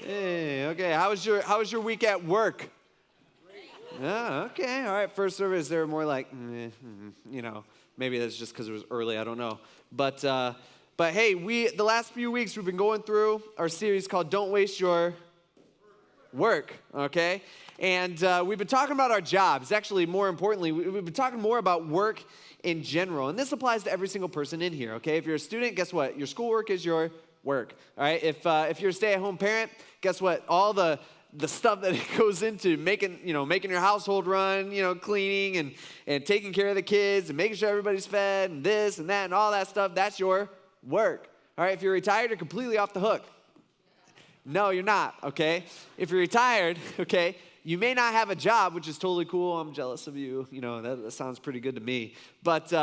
Hey, okay. How was your week at work? Oh, okay. All right. First service, they were more like, maybe that's just because it was early. I don't know. But hey, the last few weeks we've been going through our series called "Don't Waste Your Work." Okay, and we've been talking about our jobs. Actually, more importantly, we've been talking more about work in general, and this applies to every single person in here. Okay, if you're a student, guess what? Your schoolwork is your work. All right. If you're a stay-at-home parent, guess what? All the stuff that it goes into making your household run, cleaning and taking care of the kids and making sure everybody's fed and this and that and all that stuff, that's your work. All right, if you're retired, you're completely off the hook. No, you're not, okay? If you're retired, okay, you may not have a job, which is totally cool. I'm jealous of you. That sounds pretty good to me. But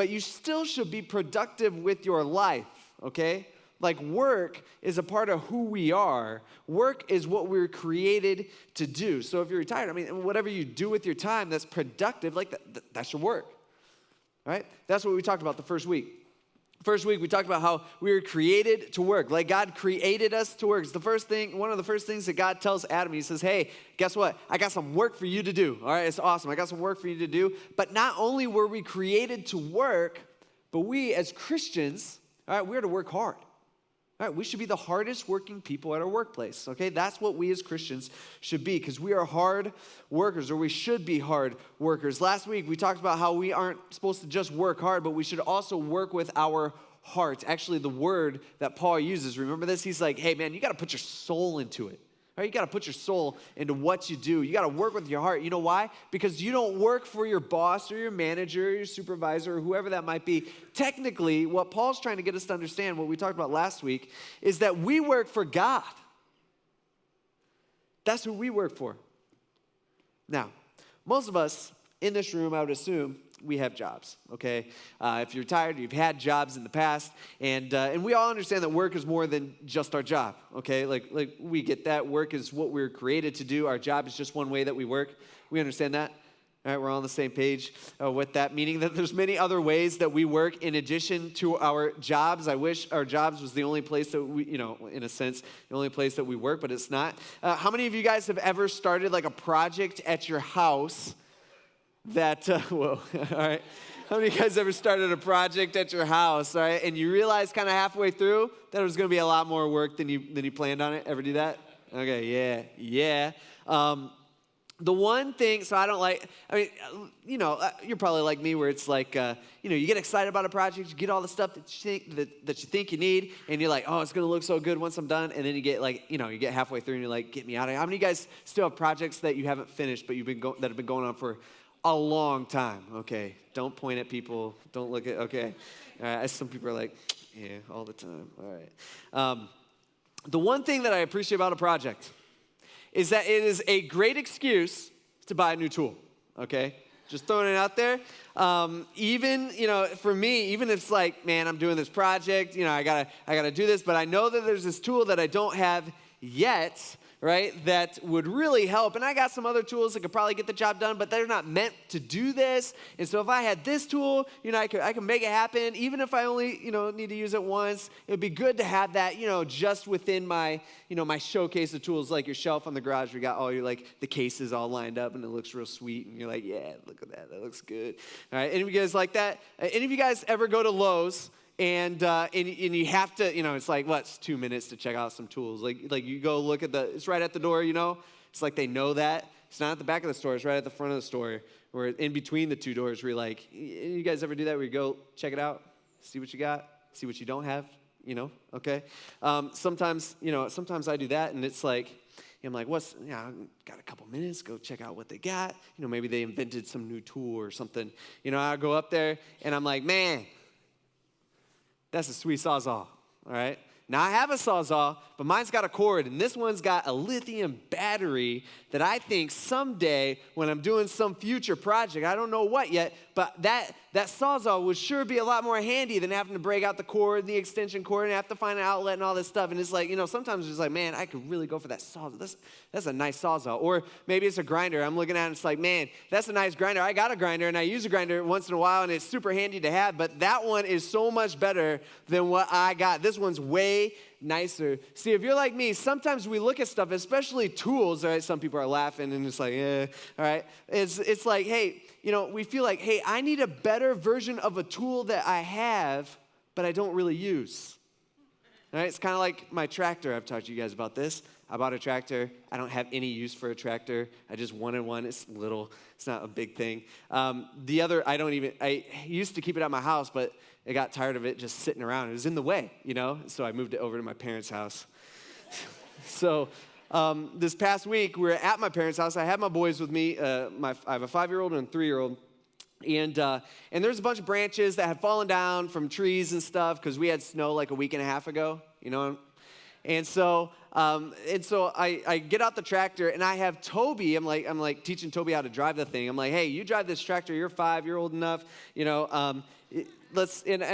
you still should be productive with your life, okay? Like work is a part of who we are. Work is what we're created to do. So if you're retired, whatever you do with your time that's productive, like that's your work, right? That's what we talked about the first week. First week, we talked about how we were created to work. Like God created us to work. It's one of the first things that God tells Adam. He says, hey, guess what? I got some work for you to do. All right, it's awesome. I got some work for you to do. But not only were we created to work, but we as Christians, all right, we're to work hard. All right, we should be the hardest working people at our workplace, okay? That's what we as Christians should be because we are hard workers, or we should be hard workers. Last week, we talked about how we aren't supposed to just work hard, but we should also work with our heart. Actually, the word that Paul uses, remember this? He's like, hey, man, you got to put your soul into it. Right? You got to put your soul into what you do. You got to work with your heart. You know why? Because you don't work for your boss or your manager or your supervisor or whoever that might be. Technically, what Paul's trying to get us to understand, what we talked about last week, is that we work for God. That's who we work for. Now, most of us in this room, I would assume, we have jobs, okay? If you're retired, you've had jobs in the past, and we all understand that work is more than just our job, okay? Like we get that. Work is what we're created to do. Our job is just one way that we work. We understand that? All right, we're all on the same page with that, meaning that there's many other ways that we work in addition to our jobs. I wish our jobs was the only place that we, in a sense, the only place that we work, but it's not. How many of you guys have ever started like a project at your house that, all right. How many of you guys ever started a project at your house, all right, and you realized kind of halfway through that it was going to be a lot more work than you planned on it? Ever do that? Okay, yeah. The one thing, so I don't like, you're probably like me where it's like, you get excited about a project, you get all the stuff that you think you need, and you're like, oh, it's going to look so good once I'm done, and then you get like, you get halfway through and you're like, get me out of here. How many of you guys still have projects that you haven't finished, but that have been going on for a long time? Okay, don't point at people, don't look at, okay. All right, some people are like, yeah, all the time, all right. The one thing that I appreciate about a project is that it is a great excuse to buy a new tool, okay? Just throwing it out there. Even, for me, even if it's like, man, I'm doing this project, I gotta do this, but I know that there's this tool that I don't have yet, right, that would really help. And I got some other tools that could probably get the job done, but they're not meant to do this. And so if I had this tool, I could make it happen. Even if I only, need to use it once, it would be good to have that, just within my, my showcase of tools, like your shelf on the garage. We got all your, the cases all lined up, and it looks real sweet. And you're like, yeah, look at that. That looks good. All right, any of you guys like that? Any of you guys ever go to Lowe's? And you have to, it's like, it's 2 minutes to check out some tools. Like you go look at it's right at the door, It's like they know that. It's not at the back of the store. It's right at the front of the store. Or in between the two doors where you're like, you guys ever do that where you go check it out, see what you got, see what you don't have, okay? Sometimes I do that, and it's like, I'm like, got a couple minutes, go check out what they got. Maybe they invented some new tool or something. I'll go up there, and I'm like, man, that's a sweet Sawzall, all right? Now, I have a Sawzall, but mine's got a cord, and this one's got a lithium battery that I think someday when I'm doing some future project, I don't know what yet, but that Sawzall would sure be a lot more handy than having to break out the cord, the extension cord, and have to find an outlet and all this stuff. And it's like, sometimes it's like, man, I could really go for that Sawzall. That's a nice Sawzall. Or maybe it's a grinder. I'm looking at it, and it's like, man, that's a nice grinder. I got a grinder, and I use a grinder once in a while, and it's super handy to have, but that one is so much better than what I got. This one's way nicer. See, if you're like me, sometimes we look at stuff, especially tools, right? Some people are laughing and it's like, all right. It's like, hey, we feel like, hey, I need a better version of a tool that I have, but I don't really use. All right, it's kind of like my tractor. I've talked to you guys about this. I bought a tractor. I don't have any use for a tractor. I just wanted one. It's little. It's not a big thing. I used to keep it at my house, but I got tired of it just sitting around. It was in the way, so I moved it over to my parents' house. So this past week, we were at my parents' house. I had my boys with me. I have a 5-year-old and a 3-year-old. And there's a bunch of branches that had fallen down from trees and stuff because we had snow like a week and a half ago, And so I get out the tractor and I have Toby. I'm like teaching Toby how to drive the thing. I'm like, hey, you drive this tractor. You're 5. You're old enough. And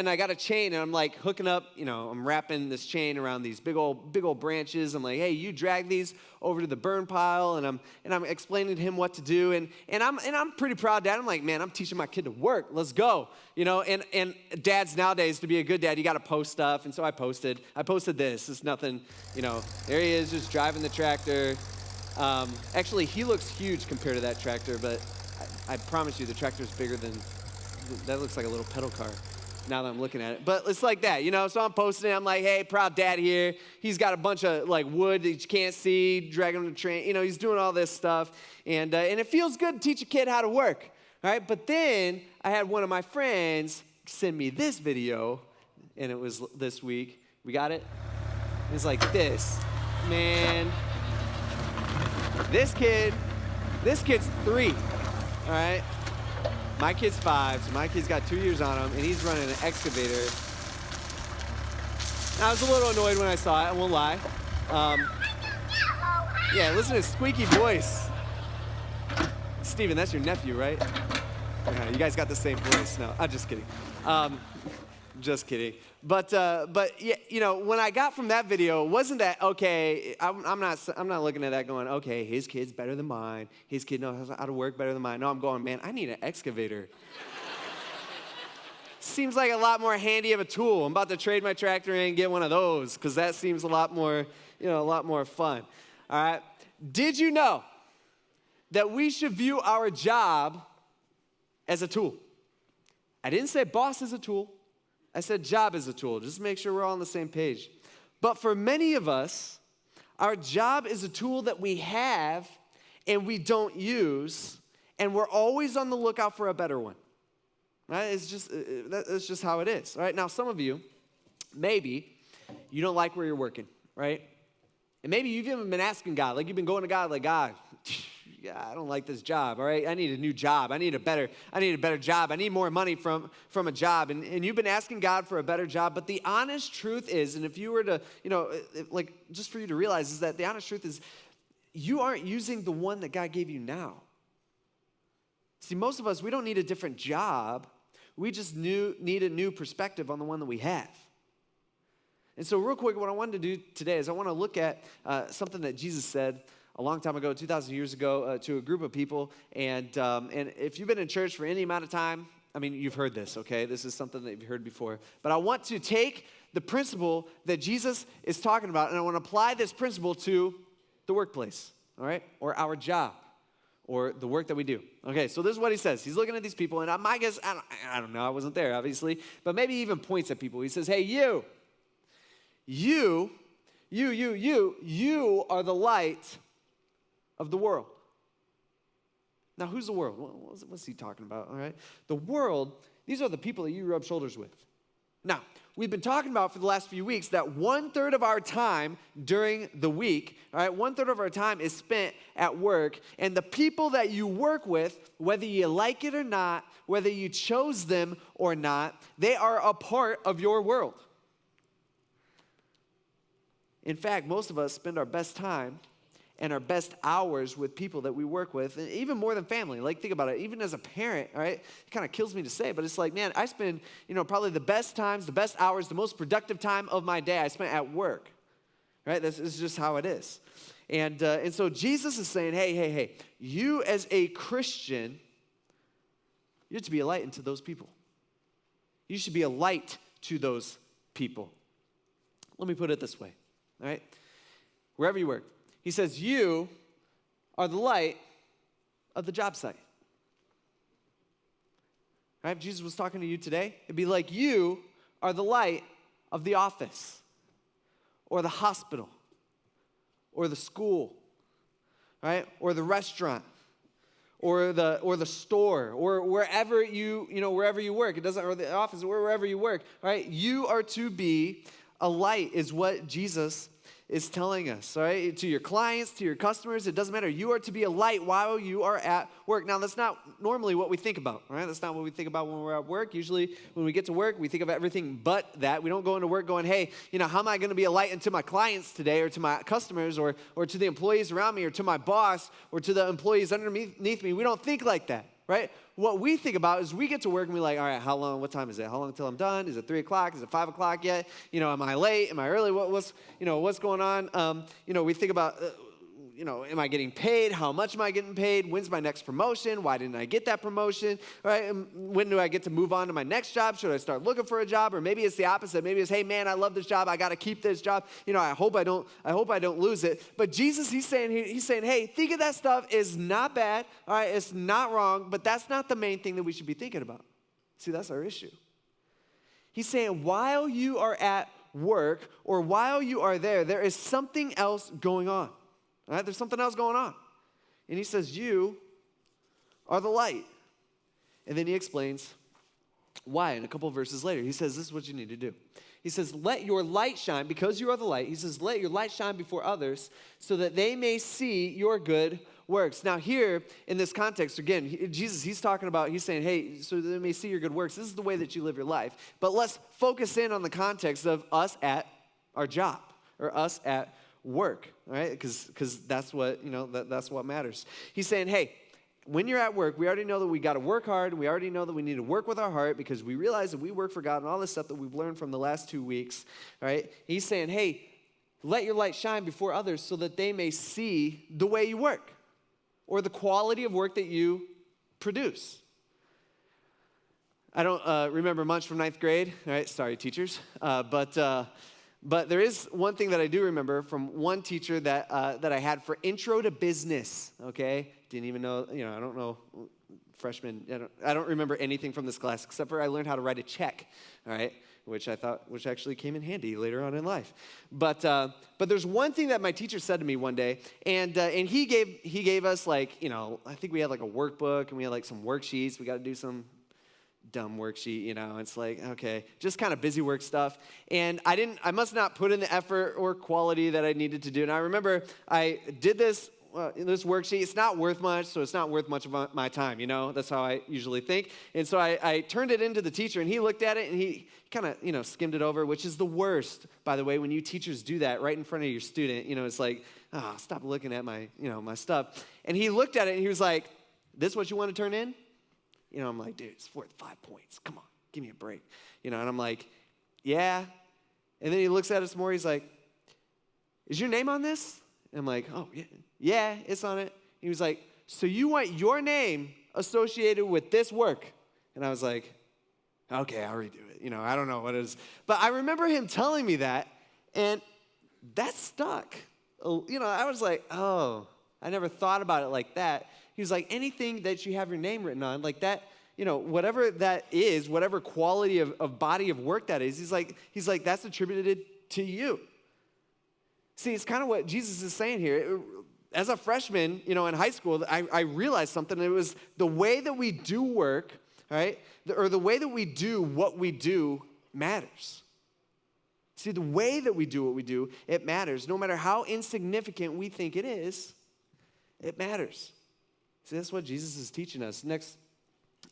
I got a chain and I'm like hooking up. I'm wrapping this chain around these big old branches. I'm like, hey, you drag these over to the burn pile. And I'm explaining to him what to do. And I'm pretty proud dad. I'm like, man, I'm teaching my kid to work. Let's go. And dads nowadays, to be a good dad, you got to post stuff. And so I posted this. It's nothing. There he is, just driving the tractor. Actually, he looks huge compared to that tractor, but I promise you, the tractor's bigger than. That looks like a little pedal car now that I'm looking at it. But it's like that, So I'm posting it. I'm like, hey, proud dad here. He's got a bunch of wood that you can't see, dragging him to train. He's doing all this stuff. And it feels good to teach a kid how to work, right? But then I had one of my friends send me this video, and it was this week. We got it? It's like this. Man, this kid's 3, all right? My kid's 5, so my kid's got 2 years on him, and he's running an excavator. I was a little annoyed when I saw it, I won't lie. Yeah, listen to his squeaky voice. Steven, that's your nephew, right? Yeah, you guys got the same voice. No, I'm just kidding. Just kidding. But yeah, when I got from that video, wasn't that okay? I'm not looking at that going, okay, his kid's better than mine. His kid knows how to work better than mine. No, I'm going, man, I need an excavator. Seems like a lot more handy of a tool. I'm about to trade my tractor in and get one of those because that seems a lot more fun. All right. Did you know that we should view our job as a tool? I didn't say boss is a tool. I said job is a tool, just to make sure we're all on the same page. But for many of us, our job is a tool that we have and we don't use, and we're always on the lookout for a better one. Right? That's just how it is. Right? Now, some of you, maybe you don't like where you're working, right? And maybe you've even been asking God, like you've been going to God, like, God, I don't like this job, all right? I need a new job. I need a better job. I need more money from a job. And you've been asking God for a better job, but the honest truth is, and if you were to, just for you to realize, is that the honest truth is you aren't using the one that God gave you now. See, most of us, we don't need a different job. We just need a new perspective on the one that we have. And so real quick, what I wanted to do today is I want to look at something that Jesus said a long time ago, 2,000 years ago, to a group of people. And if you've been in church for any amount of time, I mean, you've heard this, okay? This is something that you've heard before. But I want to take the principle that Jesus is talking about, and I want to apply this principle to the workplace, all right? Or our job, or the work that we do. Okay, so this is what he says. He's looking at these people, and my guess, I don't know, I wasn't there, obviously, but maybe he even points at people. He says, hey, you are the light of the world. Now, who's the world? What's he talking about, all right? The world, these are the people that you rub shoulders with. Now, we've been talking about for the last few weeks that 1/3 of our time during the week, all right, 1/3 of our time is spent at work, and the people that you work with, whether you like it or not, whether you chose them or not, they are a part of your world. In fact, most of us spend our best time and our best hours with people that we work with, and even more than family. Like, think about it. Even as a parent, all right, it kind of kills me to say, but it's like, man, I spend, probably the best times, the best hours, the most productive time of my day I spent at work, right? This is just how it is. And so Jesus is saying, hey, you as a Christian, you're to be a light into those people. You should be a light to those people. Let me put it this way, all right? Wherever you work, he says, you are the light of the job site. Right? If Jesus was talking to you today, it'd be like you are the light of the office or the hospital or the school, right? Or the restaurant or the store or wherever wherever you work. It doesn't, or the office, or wherever you work, right? You are to be a light is what Jesus is telling us, all right? To your clients, to your customers, it doesn't matter. You are to be a light while you are at work. Now, that's not normally what we think about, all right? That's not what we think about when we're at work. Usually, when we get to work, we think of everything but that. We don't go into work going, hey, how am I going to be a light unto my clients today or to my customers or to the employees around me or to my boss or to the employees underneath me? We don't think like that, right? What we think about is we get to work and we're like, all right, how long, what time is it? How long until I'm done? Is it 3 o'clock? Is it 5 o'clock yet? Am I late? Am I early? What's going on? We think about, am I getting paid? How much am I getting paid? When's my next promotion? Why didn't I get that promotion? Right? When do I get to move on to my next job? Should I start looking for a job? Or maybe it's the opposite. Maybe it's, hey man, I love this job. I got to keep this job. I hope I don't lose it. But Jesus, he's saying, hey, think of that stuff is not bad. All right, it's not wrong, but that's not the main thing that we should be thinking about. See, that's our issue. He's saying while you are at work or while you are there is something else going on. All right, there's something else going on. And he says, you are the light. And then he explains why in a couple of verses later. He says, this is what you need to do. He says, let your light shine, because you are the light. He says, let your light shine before others so that they may see your good works. Now here, in this context, again, Jesus, he's saying, hey, so that they may see your good works. This is the way that you live your life. But let's focus in on the context of us at our job or us at work, right? Because that's what, that's what matters. He's saying, hey, when you're at work, we already know that we got to work hard. We already know that we need to work with our heart because we realize that we work for God and all this stuff that we've learned from the last 2 weeks, right? He's saying, hey, let your light shine before others so that they may see the way you work or the quality of work that you produce. I don't remember much from 9th grade, all right? Sorry, teachers. But there is one thing that I do remember from one teacher that I had for intro to business, okay? Didn't even know, I don't know, freshman, I don't remember anything from this class except for I learned how to write a check, all right? Which actually came in handy later on in life. But there's one thing that my teacher said to me one day, and he gave us I think we had like a workbook and we had like some worksheets. We got to do some dumb worksheet, it's like, okay, just kind of busy work stuff. And I must not put in the effort or quality that I needed to do. And I remember I did this worksheet. It's not worth much, so it's not worth much of my time, That's how I usually think. And so I turned it into the teacher, and he looked at it, and he kind of, skimmed it over, which is the worst, by the way, when you teachers do that right in front of your student. It's like, stop looking at my, my stuff. And he looked at it, and he was like, this is what you want to turn in? I'm like, dude, it's worth 5 points. Come on, give me a break. And I'm like, yeah. And then he looks at us more. He's like, is your name on this? And I'm like, oh, yeah, it's on it. He was like, so you want your name associated with this work? And I was like, okay, I'll redo it. I don't know what it is. But I remember him telling me that, and that stuck. I was like, oh, I never thought about it like that. He was like, anything that you have your name written on, like that, whatever that is, whatever quality of body of work that is, he's like, that's attributed to you. See, it's kind of what Jesus is saying here. As a freshman, in high school, I realized something. It was the way that we do work, right? Or the way that we do what we do matters. See, the way that we do what we do, it matters. No matter how insignificant we think it is, it matters. See, that's what Jesus is teaching us. Next,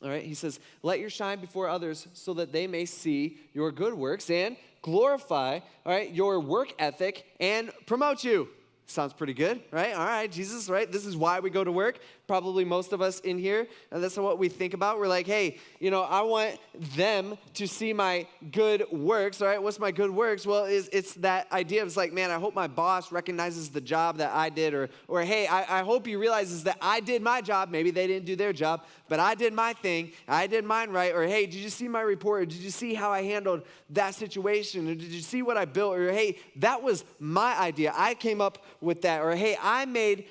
all right, he says, let your shine before others so that they may see your good works and glorify, all right, your work ethic and promote you. Sounds pretty good, right? All right, Jesus, right? This is why we go to work. probably most of us in here, and that's what we think about. We're like, hey, I want them to see my good works, all right? What's my good works? Well, it's that idea of, it's like, man, I hope my boss recognizes the job that I did, or hey, I hope he realizes that I did my job. Maybe they didn't do their job, but I did my thing. I did mine right. Or hey, did you see my report? Or did you see how I handled that situation? Or did you see what I built? Or hey, that was my idea. I came up with that. Or hey, I made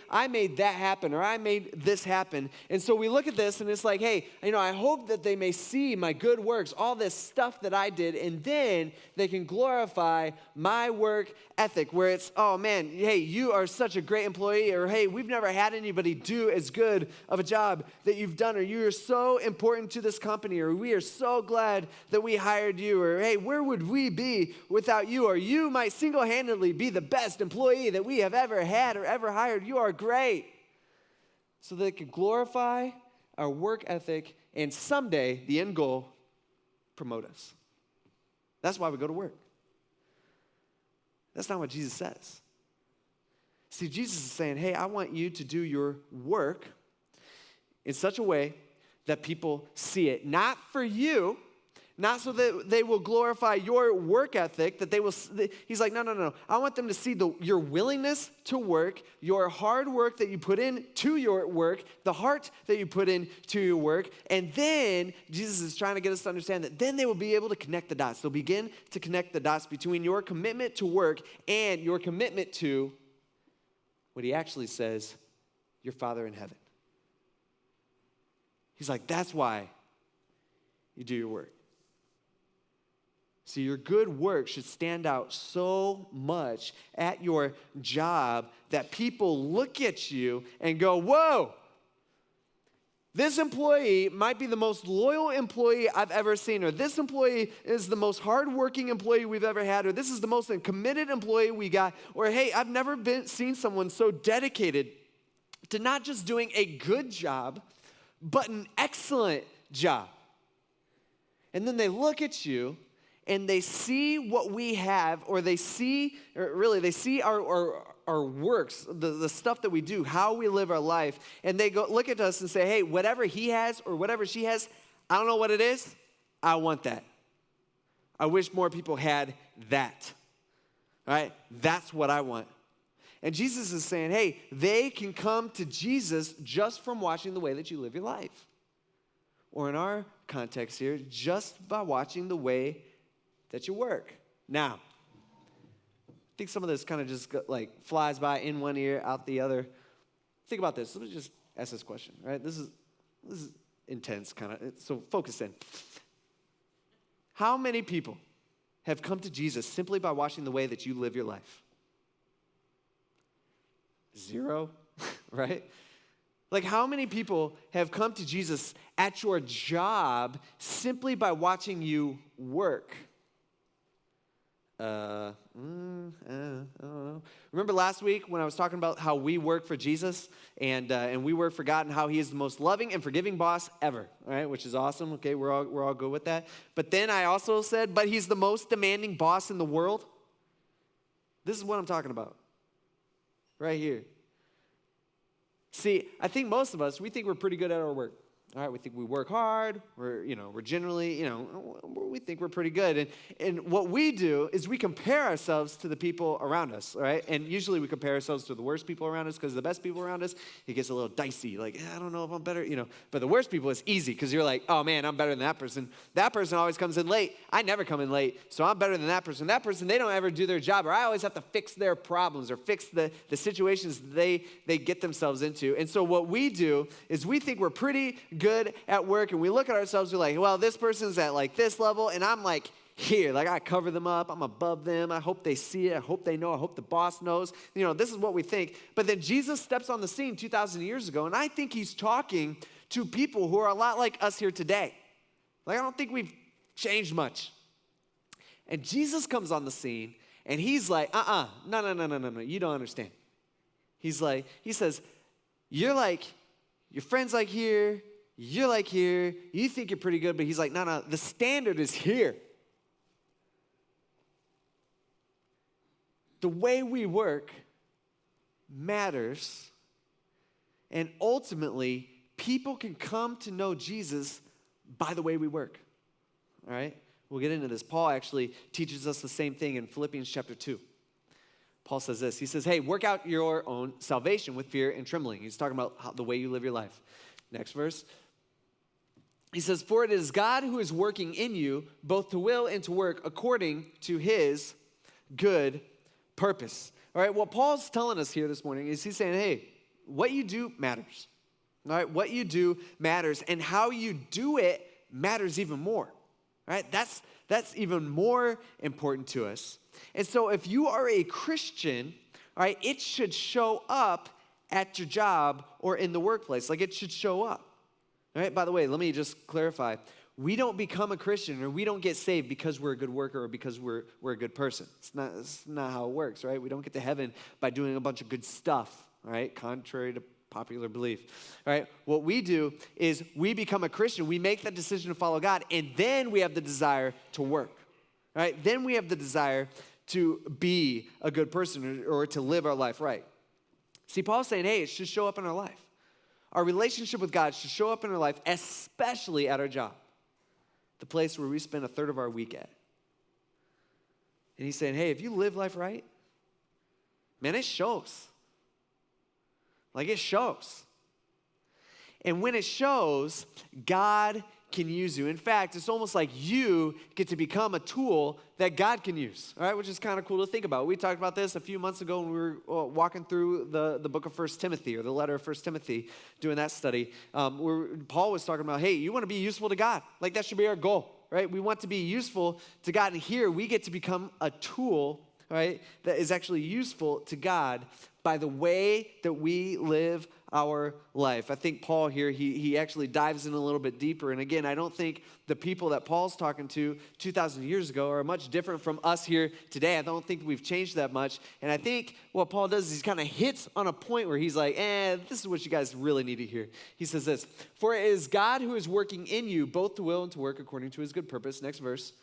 that happen. Or I made this happen. And so we look at this and it's like, hey, I hope that they may see my good works, all this stuff that I did, and then they can glorify my work ethic, where it's, oh man, hey, you are such a great employee, or hey, we've never had anybody do as good of a job that you've done, or you are so important to this company, or we are so glad that we hired you, or hey, where would we be without you, or you might single-handedly be the best employee that we have ever had or ever hired. You are great. So that it can glorify our work ethic, and someday, the end goal, promote us. That's why we go to work. That's not what Jesus says. See, Jesus is saying, hey, I want you to do your work in such a way that people see it. Not for you, not so that they will glorify your work ethic, that they will, he's like, no. I want them to see your willingness to work, your hard work that you put into your work, the heart that you put into your work, and then Jesus is trying to get us to understand that then they will be able to connect the dots. They'll begin to connect the dots between your commitment to work and your commitment to what he actually says, your Father in heaven. He's like, that's why you do your work. See, your good work should stand out so much at your job that people look at you and go, whoa, this employee might be the most loyal employee I've ever seen, or this employee is the most hardworking employee we've ever had, or this is the most committed employee we got, or hey, I've never seen someone so dedicated to not just doing a good job, but an excellent job. And then they look at you and they see what we have, or they see our works, the stuff that we do, how we live our life, and they go look at us and say, hey, whatever he has or whatever she has, I don't know what it is, I want that. I wish more people had that. All right? That's what I want. And Jesus is saying, hey, they can come to Jesus just from watching the way that you live your life. Or in our context here, just by watching the way that you work. Now, I think some of this kind of just flies by in one ear, out the other. Think about this. Let me just ask this question, right? This is intense, kind of. So focus in. How many people have come to Jesus simply by watching the way that you live your life? 0, right? Like, how many people have come to Jesus at your job simply by watching you work? I don't know. Remember last week when I was talking about how we work for Jesus and we work for God and how he is the most loving and forgiving boss ever, right? Which is awesome. Okay, we're all good with that. But then I also said, but he's the most demanding boss in the world. This is what I'm talking about. Right here. See, I think most of us, we think we're pretty good at our work. All right, we think we work hard. We're generally, we think we're pretty good. And what we do is we compare ourselves to the people around us, all right? And usually we compare ourselves to the worst people around us, because the best people around us, it gets a little dicey. Like, I don't know if I'm better, But the worst people, it's easy, because you're like, oh man, I'm better than that person. That person always comes in late. I never come in late, so I'm better than that person. That person, they don't ever do their job, or I always have to fix their problems or fix the situations they get themselves into. And so what we do is we think we're pretty good at work, and we look at ourselves, we're like, well, this person's at this level, and I'm here, I cover them up, I'm above them, I hope they see it, I hope they know, I hope the boss knows, this is what we think. But then Jesus steps on the scene 2,000 years ago, and I think he's talking to people who are a lot like us here today. I don't think we've changed much. And Jesus comes on the scene, and he's like, no, you don't understand. He says, your friend's here, you're here, you think you're pretty good, but he's like, no, the standard is here. The way we work matters, And ultimately, people can come to know Jesus by the way we work. All right? We'll get into this. Paul actually teaches us the same thing in Philippians chapter 2. Paul says this. He says, hey, work out your own salvation with fear and trembling. He's talking about the way you live your life. Next verse. He says, for it is God who is working in you, both to will and to work according to his good purpose. All right, what Paul's telling us here this morning is he's saying, hey, what you do matters. All right, what you do matters, and how you do it matters even more. All right, that's even more important to us. And so if you are a Christian, all right, it should show up at your job or in the workplace. Like, it should show up. All right, by the way, let me just clarify. We don't become a Christian or we don't get saved because we're a good worker or because we're a good person. It's not how it works, right? We don't get to heaven by doing a bunch of good stuff, right? Contrary to popular belief, right? What we do is we become a Christian. We make that decision to follow God, and then we have the desire to work, right? Then we have the desire to be a good person or to live our life right. See, Paul's saying, hey, it should show up in our life. Our relationship with God should show up in our life, especially at our job, the place where we spend a third of our week at. And he's saying, hey, if you live life right, man, it shows. Like, it shows. And when it shows, God can use you. In fact, it's almost like you get to become a tool that God can use, all right, which is kind of cool to think about. We talked about this a few months ago when we were walking through the book of 1 Timothy, or the letter of 1 Timothy, doing that study, where Paul was talking about, hey, you want to be useful to God. Like, that should be our goal, right? We want to be useful to God, and here we get to become a tool, right, that is actually useful to God by the way that we live our life. I think Paul here, he actually dives in a little bit deeper. And again, I don't think the people that Paul's talking to 2,000 years ago are much different from us here today. I don't think we've changed that much. And I think what Paul does is he kind of hits on a point where he's like, this is what you guys really need to hear. He says this, for it is God who is working in you, both to will and to work according to his good purpose. Next verse.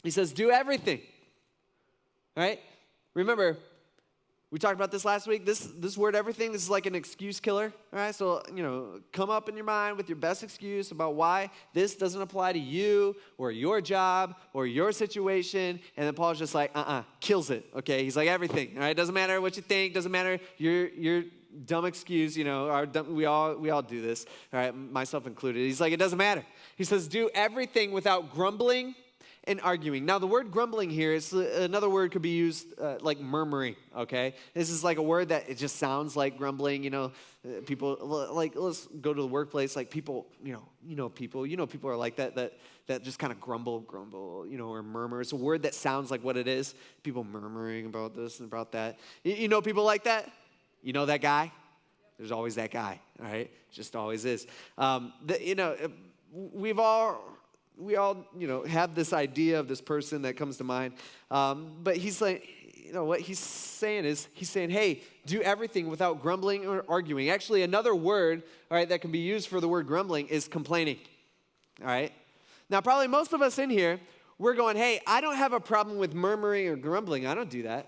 He says, do everything. All right? Remember, we talked about this last week. This word everything, this is like an excuse killer. All right, so, come up in your mind with your best excuse about why this doesn't apply to you or your job or your situation. And then Paul's just like, kills it, okay? He's like, everything, all right? Doesn't matter what you think, doesn't matter your dumb excuse, we all do this, all right, myself included. He's like, it doesn't matter. He says, do everything without grumbling and arguing. Now, the word grumbling here is another word could be used like murmuring, okay? This is like a word that it just sounds like grumbling, people, like, let's go to the workplace, like people, people are like that just kind of grumble, or murmur. It's a word that sounds like what it is, people murmuring about this and about that. You know people like that? You know that guy? There's always that guy, all right? Just always is. We all, have this idea of this person that comes to mind. But he's like, what he's saying is, hey, do everything without grumbling or arguing. Actually, another word, all right, that can be used for the word grumbling is complaining. All right? Now, probably most of us in here, we're going, hey, I don't have a problem with murmuring or grumbling. I don't do that.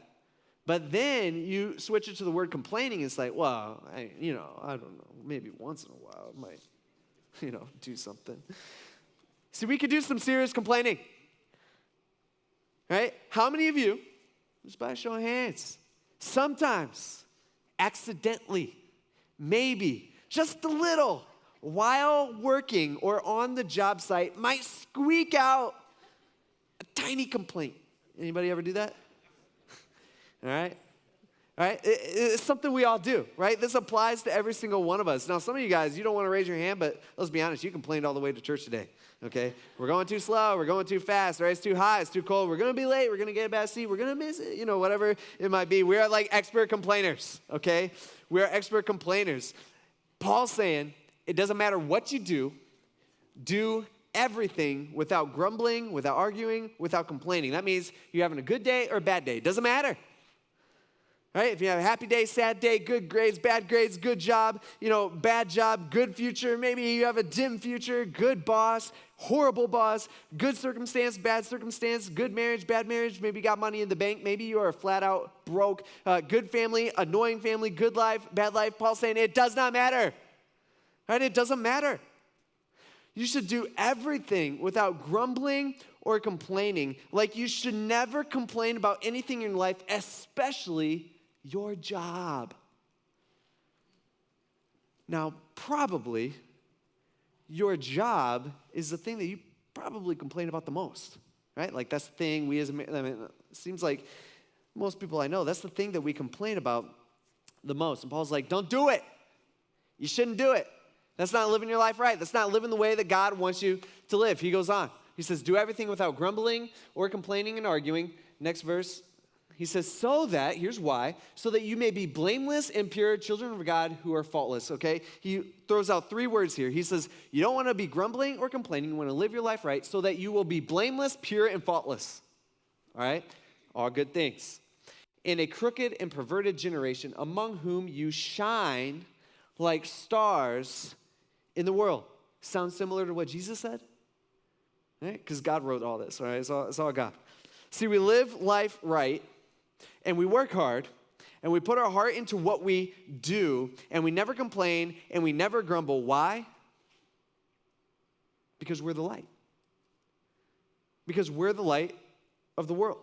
But then you switch it to the word complaining. It's like, well, I don't know. Maybe once in a while I might, do something. See, we could do some serious complaining, right? How many of you, just by a show of hands, sometimes, accidentally, maybe, just a little, while working or on the job site, might squeak out a tiny complaint? Anybody ever do that? All right? All right? It's something we all do, right? This applies to every single one of us. Now, some of you guys, you don't want to raise your hand, but let's be honest, you complained all the way to church today. Okay, we're going too slow, we're going too fast, right? It's too hot, it's too cold, we're going to be late, we're going to get a bad seat, we're going to miss it, whatever it might be. We are like expert complainers, okay? We are expert complainers. Paul's saying it doesn't matter what you do everything without grumbling, without arguing, without complaining. That means you're having a good day or a bad day. It doesn't matter. Right? If you have a happy day, sad day, good grades, good job, bad job, good future. Maybe you have a dim future, good boss, horrible boss, good circumstance, good marriage, bad marriage. Maybe you got money in the bank. Maybe you are flat out broke. Good family, annoying family, good life, bad life. Paul's saying it does not matter. Right? It doesn't matter. You should do everything without grumbling or complaining. Like you should never complain about anything in life, especially your job. Now, probably your job is the thing that you probably complain about the most, right? Like that's the thing it seems like most people I know, that's the thing that we complain about the most. And Paul's like, don't do it. You shouldn't do it. That's not living your life right. That's not living the way that God wants you to live. He goes on. He says, do everything without grumbling or complaining and arguing. Next verse. He says, here's why, so that you may be blameless and pure children of God who are faultless, okay? He throws out 3 words here. He says, you don't want to be grumbling or complaining. You want to live your life right so that you will be blameless, pure, and faultless, all right? All good things. In a crooked and perverted generation among whom you shine like stars in the world. Sounds similar to what Jesus said? Right? Because God wrote all this, all right? It's all God. See, we live life right, and we work hard, and we put our heart into what we do, and we never complain, and we never grumble. Why? Because we're the light. Because we're the light of the world.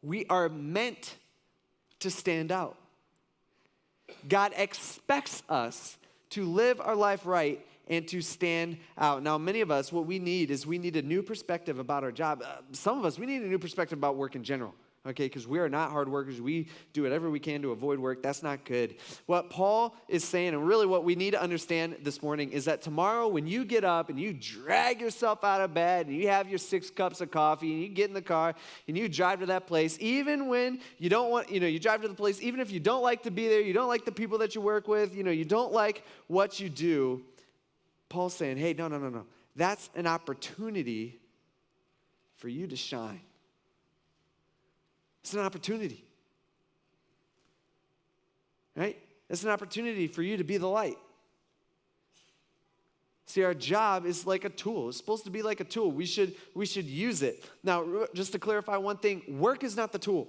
We are meant to stand out. God expects us to live our life right and to stand out. Now, many of us, what we need is we need a new perspective about our job. Some of us, we need a new perspective about work in general. Okay, because we are not hard workers. We do whatever we can to avoid work. That's not good. What Paul is saying, and really what we need to understand this morning, is that tomorrow when you get up and you drag yourself out of bed and you have your 6 cups of coffee and you get in the car and you drive to that place, even when you don't want, you drive to the place, even if you don't like to be there, you don't like the people that you work with, you don't like what you do, Paul's saying, hey, no. That's an opportunity for you to shine. It's an opportunity, right? It's an opportunity for you to be the light. See, our job is like a tool. It's supposed to be like a tool. We should use it. Now, just to clarify one thing, work is not the tool.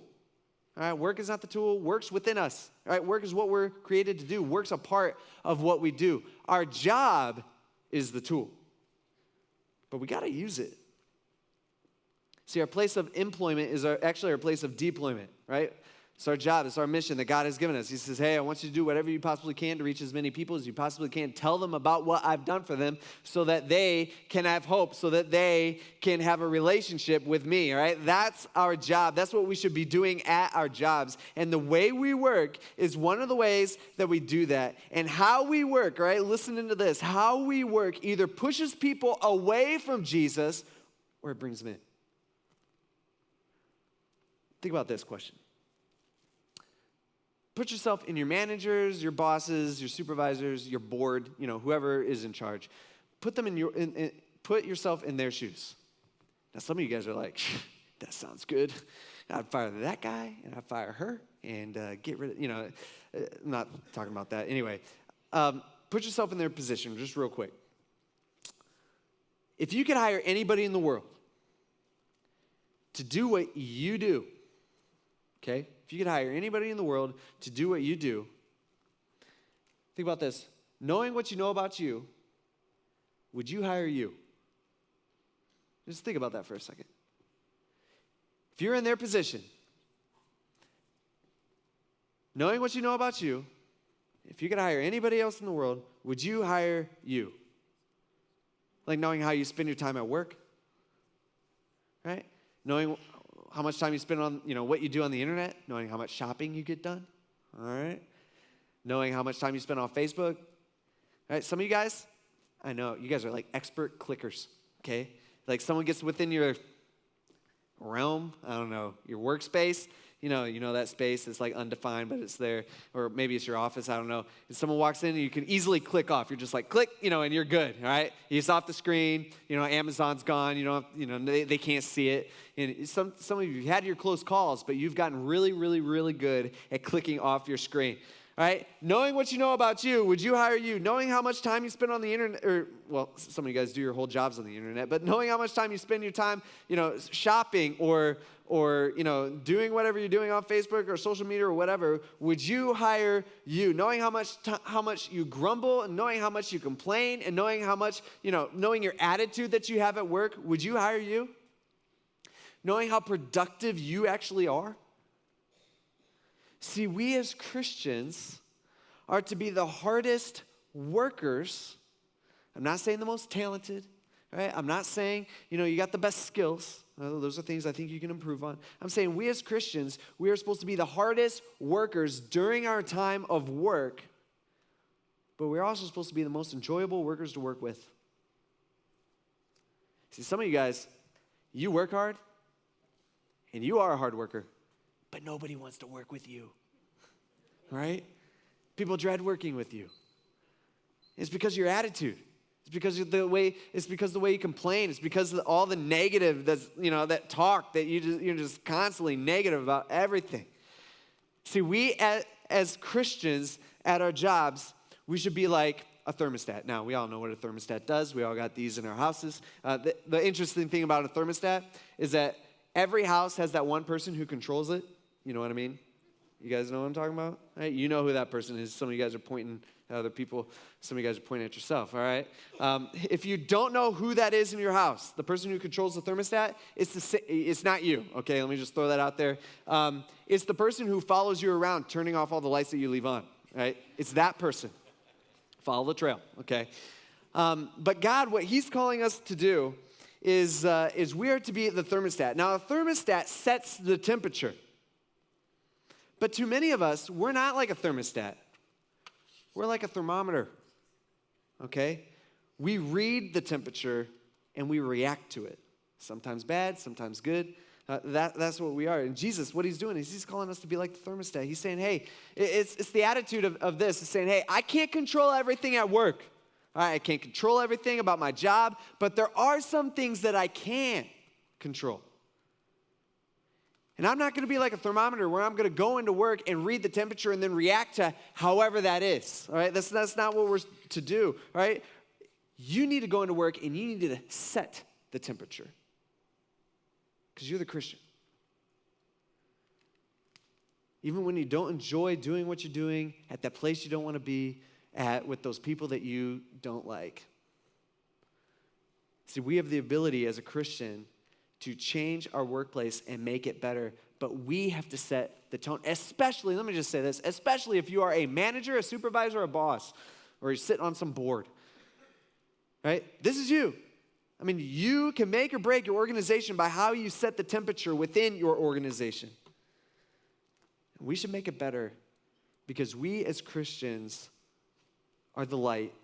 All right, work is not the tool. Work's within us. All right, work is what we're created to do. Work's a part of what we do. Our job is the tool, but we got to use it. See, our place of employment is actually our place of deployment, right? It's our job. It's our mission that God has given us. He says, hey, I want you to do whatever you possibly can to reach as many people as you possibly can. Tell them about what I've done for them so that they can have hope, so that they can have a relationship with me, all right? That's our job. That's what we should be doing at our jobs. And the way we work is one of the ways that we do that. And how we work, all right, listen into this. How we work either pushes people away from Jesus or it brings them in. Think about this question. Put yourself in your managers, your bosses, your supervisors, your board, whoever is in charge. Put yourself in their shoes. Now, some of you guys are like, that sounds good. I'd fire that guy, and I'd fire her, and get rid of, I'm not talking about that. Anyway, put yourself in their position just real quick. If you could hire anybody in the world to do what you do, okay? If you could hire anybody in the world to do what you do, think about this. Knowing what you know about you, would you hire you? Just think about that for a second. If you're in their position, knowing what you know about you, if you could hire anybody else in the world, would you hire you? Like knowing how you spend your time at work, right? Knowing how much time you spend on, what you do on the internet, knowing how much shopping you get done, all right? Knowing how much time you spend on Facebook, right? Some of you guys, I know, you guys are like expert clickers, okay? Like someone gets within your realm, I don't know, your workspace, You know that space is like undefined, but it's there. Or maybe it's your office, I don't know. And someone walks in and you can easily click off. You're just like, click, and you're good, all right? It's off the screen. Amazon's gone. They can't see it. And some of you had your close calls, but you've gotten really, really, really good at clicking off your screen. All right, knowing what you know about you, would you hire you? Knowing how much time you spend on the internet, some of you guys do your whole jobs on the internet, but knowing how much time you spend your time, shopping or doing whatever you're doing on Facebook or social media or whatever, would you hire you? Knowing how much you grumble and knowing how much you complain and knowing how much, knowing your attitude that you have at work, would you hire you? Knowing how productive you actually are? See, we as Christians are to be the hardest workers. I'm not saying the most talented, right? I'm not saying, you got the best skills. Those are things I think you can improve on. I'm saying we as Christians, we are supposed to be the hardest workers during our time of work, but we're also supposed to be the most enjoyable workers to work with. See, some of you guys, you work hard, and you are a hard worker. But nobody wants to work with you, right? People dread working with you. It's because of your attitude. It's because of the way you complain. It's because of all the negative that talk that you're just constantly negative about everything. See, we as Christians at our jobs, we should be like a thermostat. Now, we all know what a thermostat does. We all got these in our houses. The interesting thing about a thermostat is that every house has that one person who controls it. You know what I mean? You guys know what I'm talking about? Right? You know who that person is. Some of you guys are pointing at other people. Some of you guys are pointing at yourself, all right? If you don't know who that is in your house, the person who controls the thermostat, it's not you, okay? Let me just throw that out there. It's the person who follows you around, turning off all the lights that you leave on, right? It's that person. Follow the trail, okay? But God, what he's calling us to do is we are to be the thermostat. Now, a thermostat sets the temperature. But too many of us, we're not like a thermostat. We're like a thermometer, okay? We read the temperature and we react to it. Sometimes bad, sometimes good. That's what we are. And Jesus, what he's doing is he's calling us to be like the thermostat. He's saying, hey, it's the attitude of this. It's saying, hey, I can't control everything at work. All right, I can't control everything about my job, but there are some things that I can control. And I'm not going to be like a thermometer where I'm going to go into work and read the temperature and then react to however that is. All right, that's not what we're to do. All right, you need to go into work and you need to set the temperature because you're the Christian. Even when you don't enjoy doing what you're doing at that place you don't want to be at with those people that you don't like. See, we have the ability as a Christian to change our workplace and make it better, but we have to set the tone, especially, let me just say this, especially if you are a manager, a supervisor, a boss, or you're sitting on some board, right? This is you. I mean, you can make or break your organization by how you set the temperature within your organization. We should make it better because we as Christians are the light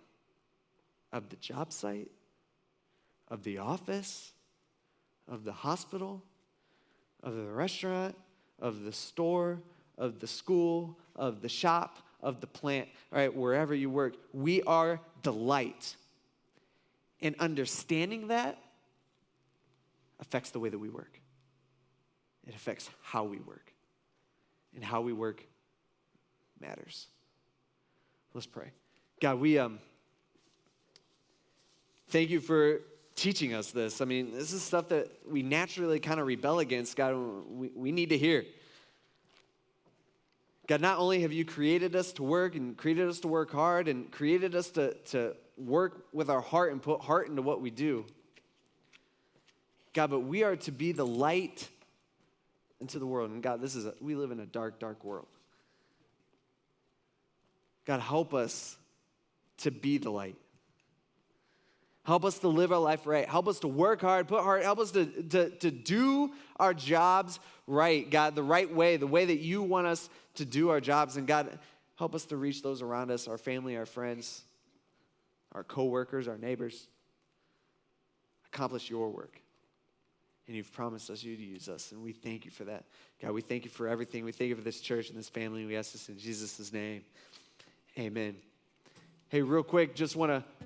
of the job site, of the office, of the hospital, of the restaurant, of the store, of the school, of the shop, of the plant, all right, wherever you work. We are the light. And understanding that affects the way that we work. It affects how we work. And how we work matters. Let's pray. God, we thank you for teaching us this. I mean, this is stuff that we naturally kind of rebel against. God, we need to hear. God, not only have you created us to work and created us to work hard and created us to work with our heart and put heart into what we do, God, but we are to be the light into the world. And God, we live in a dark, dark world. God, help us to be the light. Help us to live our life right. Help us to work hard, put hard. Help us to do our jobs right, God, the right way, the way that you want us to do our jobs. And God, help us to reach those around us, our family, our friends, our coworkers, our neighbors. Accomplish your work. And you've promised us you'd use us, and we thank you for that. God, we thank you for everything. We thank you for this church and this family, and we ask this in Jesus' name. Amen. Hey, real quick, just want to